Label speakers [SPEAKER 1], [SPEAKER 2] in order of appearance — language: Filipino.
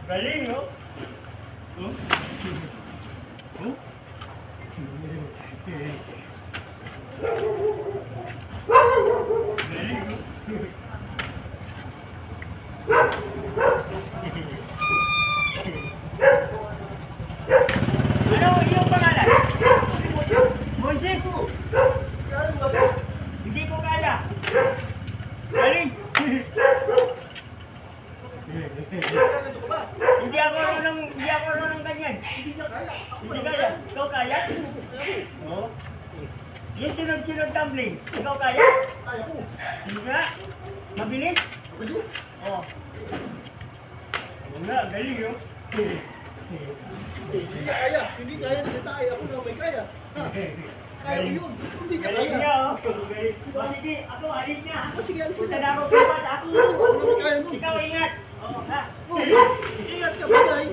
[SPEAKER 1] Galing, no? Oh? Oh? Galing, no? Ano iyong pangalan? Moises? Hindi ko kaya. Galing. Hindi ako marunong ganyan. Hindi kaya. Ikaw kaya? Oo. Yung sunod-sunod tumbling. Ikaw kaya?
[SPEAKER 2] Kaya ko.
[SPEAKER 1] Hindi ka? Mabilis?
[SPEAKER 2] Pwede.
[SPEAKER 1] Oo. Oo nga, galing yun.
[SPEAKER 2] Hindi niya kaya. Hindi kaya na tayo. Ako na may kaya. Ha? Kaya ko yun. Hindi niya
[SPEAKER 1] Galing
[SPEAKER 2] kaya.
[SPEAKER 1] niya, oh. Galing. O, sige, ako, alis na.
[SPEAKER 2] Sige, alis
[SPEAKER 1] Punta
[SPEAKER 2] na.
[SPEAKER 1] na ako, dapat ako.
[SPEAKER 2] Ako na kaya mo.
[SPEAKER 1] Ikaw, ingat. Oo, ha?
[SPEAKER 2] Ingat ka, bye-bye.